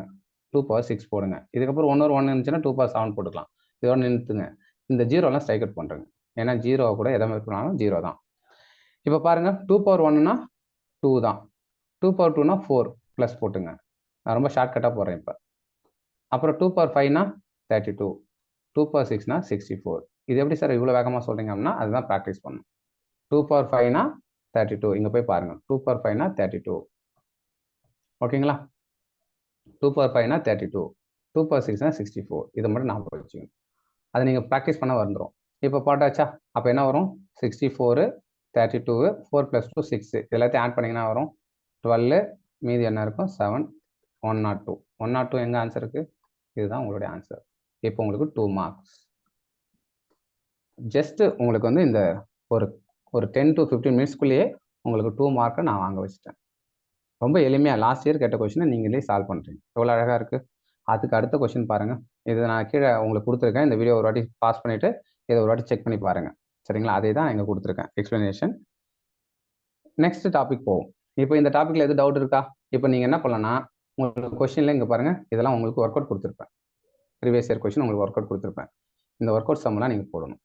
2 பவர் 6 போடுங்க. இதுக்கப்புறம் இன்னொரு 1 இருந்துச்சுன்னா 2 பவர் 7 போட்டுக்கலாம். இதோட நிறுத்துங்க. இந்த 0லாம் ஸ்ட்ரைக் அவுட் பண்ணுறேங்க. ஏன்னா 0 கூட எதை இருக்கணும் 0 தான். இப்போ பாருங்க 2 பவர் 1னா 2 தான். 2 பவர் 2னா 4 ப்ளஸ் போட்டுங்க. நான் ரொம்ப ஷார்ட்கட்டாக போடுறேன் இப்போ. அப்புறம் 2 பவர் 5னா 32. 2 பவர் 6னா 64. இது எப்படி சார் இவ்வளோ வேகமாக சொல்கிறீங்க அப்படின்னா அதுதான் ப்ராக்டிஸ் பண்ணணும். 2 பவர் 5னா 32. இங்கே போய் பாருங்கள். 2 பவர் 5னா 32. ஓகேங்களா? 2 பவர் 5னா 32. 2 power 6 64. இதை மட்டும் ஞாபகம் வச்சுக்கணும். அதை நீங்கள் ப்ராக்டிஸ் பண்ண வந்துடும். இப்போ போட்டாச்சா? அப்போ என்ன வரும்? 64, 32, 4 + 2 6. எல்லாத்தையும் ஆட் பண்ணிங்கன்னா வரும் 12. மீதி என்ன இருக்கும்? 7, 102. 102 எங்கே ஆன்சர் இருக்குது? இதுதான் உங்களுடைய ஆன்சர். இப்போ உங்களுக்கு 2 மார்க்ஸ். ஜஸ்ட்டு உங்களுக்கு வந்து இந்த ஒரு 10 to 15 மினிட்ஸ்க்குள்ளேயே உங்களுக்கு 2 மார்க்கை நான் வாங்க வச்சுட்டேன். ரொம்ப எளிமையாக லாஸ்ட் இயர் கேட்ட கொஷினை நீங்களே சால்வ் பண்ணுறீங்க. எவ்வளோ அழகாக இருக்குது. அதுக்கு அடுத்த கொஷின் பாருங்கள். இது நான் கீழே உங்களுக்கு கொடுத்துருக்கேன். இந்த வீடியோ ஒரு வாட்டி பாஸ் பண்ணிவிட்டு இதை ஒரு வாட்டி செக் பண்ணி பாருங்கள். சரிங்களா? அதே தான் இங்கே கொடுத்துருக்கேன் எக்ஸ்ப்ளனேஷன். நெக்ஸ்ட் டாபிக் போவோம். இப்போ இந்த டாப்பிக்கில் எது டவுட் இருக்கா? இப்போ நீங்கள் என்ன பண்ணலாம்னா, உங்களுக்கு கொஷினில் இங்கே பாருங்கள், இதெல்லாம் உங்களுக்கு ஒர்க் அவுட் கொடுத்துருப்பேன். ப்ரீவியஸ் இயர் கொஷின் உங்களுக்கு ஒர்க் அவுட் கொடுத்துருப்பேன். இந்த ஒர்க் அவுட் சம்லாம் நீங்கள் போடணும்.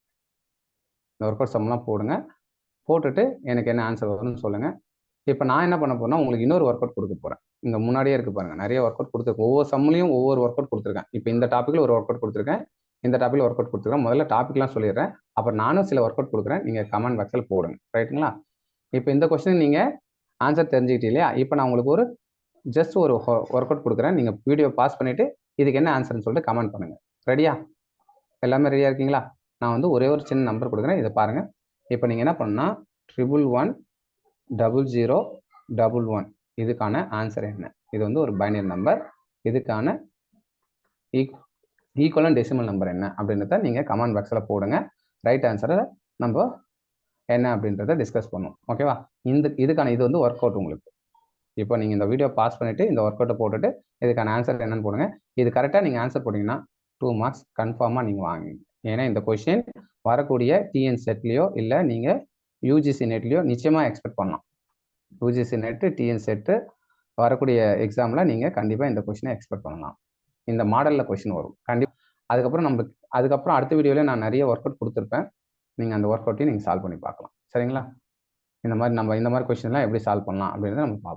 இந்த ஒர்க் அவுட் சம்லாம் போடுங்க. போட்டுட்டு எனக்கு என்ன ஆன்சர் வரும்னு சொல்லுங்கள். இப்போ நான் என்ன பண்ண போறேன்னா, உங்களுக்கு இன்னொரு ஒர்க் அவுட் கொடுக்க போகிறேன். இங்கே முன்னாடியே இருக்குது பாருங்கள், நிறைய ஒர்க் அவுட் கொடுத்துருக்கேன். ஒவ்வொரு சம்லையும் ஒவ்வொரு ஒர்க் அவுட் கொடுத்துருக்கேன். இப்போ இந்த டாப்பிக்கில் ஒரு ஒர்க் அவுட் கொடுத்துருக்கேன், இந்த டாப்பிக்கில் ஒர்க் அவுட் கொடுத்துருக்கேன். முதல்ல டாப்பிக்லாம் சொல்லிடுறேன், அப்புறம் நானும் சில ஒர்க் அவுட் கொடுக்குறேன். நீங்கள் கமெண்ட் பாக்ஸில் போடுங்க. ரைட்டுங்களா? இப்போ இந்த கொஸ்டின் நீங்கள் ஆன்சர் தெரிஞ்சுக்கிட்டீங்க இல்லையா? இப்போ நான் உங்களுக்கு ஒரு ஜஸ்ட் ஒரு ஒர்க் அவுட் கொடுக்குறேன். நீங்கள் வீடியோ பாஸ் பண்ணிவிட்டு இதுக்கு என்ன ஆன்சர்னு சொல்லிட்டு கமெண்ட் பண்ணுங்கள். ரெடியா? எல்லாமே ரெடியாக இருக்கீங்களா? நான் வந்து ஒரே ஒரு சின்ன நம்பர் கொடுக்குறேன், இதை பாருங்கள். இப்போ நீங்கள் என்ன பண்ணால் 111011 இதுக்கான ஆன்சர் என்ன? இது வந்து ஒரு பைனரி நம்பர். இதுக்கான ஈக்குவலன்ட் டெசிமல் நம்பர் என்ன அப்படின்றத நீங்கள் கமெண்ட் பாக்ஸில் போடுங்க. ரைட் ஆன்சரை நம்ம என்ன அப்படின்றத டிஸ்கஸ் பண்ணுவோம். ஓகேவா? இதுக்கான இது வந்து ஒர்க் அவுட் உங்களுக்கு. இப்போ நீங்கள் இந்த வீடியோ பாஸ் பண்ணிவிட்டு இந்த ஒர்க் அவுட்டை போட்டுட்டு இதுக்கான ஆன்சர் என்னன்னு போடுங்க. இது கரெக்டாக நீங்கள் ஆன்சர் போட்டிங்கன்னா 2 மார்க்ஸ் கன்ஃபார்மாக நீங்கள் வாங்குவீங்க. ஏன்னா இந்த கொஷின் வரக்கூடிய டிஎன் செட்லேயோ இல்லை நீங்கள் யூஜிசி நெட்லேயோ நிச்சயமாக எக்ஸ்பெக்ட் பண்ணலாம். யூஜிசி நெட்டு, டிஎன் செட்டு வரக்கூடிய எக்ஸாமில் நீங்கள் கண்டிப்பாக இந்த கொஷினை எக்ஸ்பெக்ட் பண்ணலாம். இந்த மாடலில் கொஷின் வரும் கண்டிப்பாக. அதுக்கப்புறம் அடுத்த வீடியோவில் நான் நிறைய ஒர்க் அவுட் கொடுத்துருப்பேன். நீங்கள் அந்த ஒர்க் அவுட்டையும் நீங்கள் சால்வ் பண்ணி பார்க்கலாம். சரிங்களா? இந்த மாதிரி கொஷின்லாம் எப்படி சால்வ் பண்ணலாம் அப்படின்றத நம்ம பார்ப்போம்.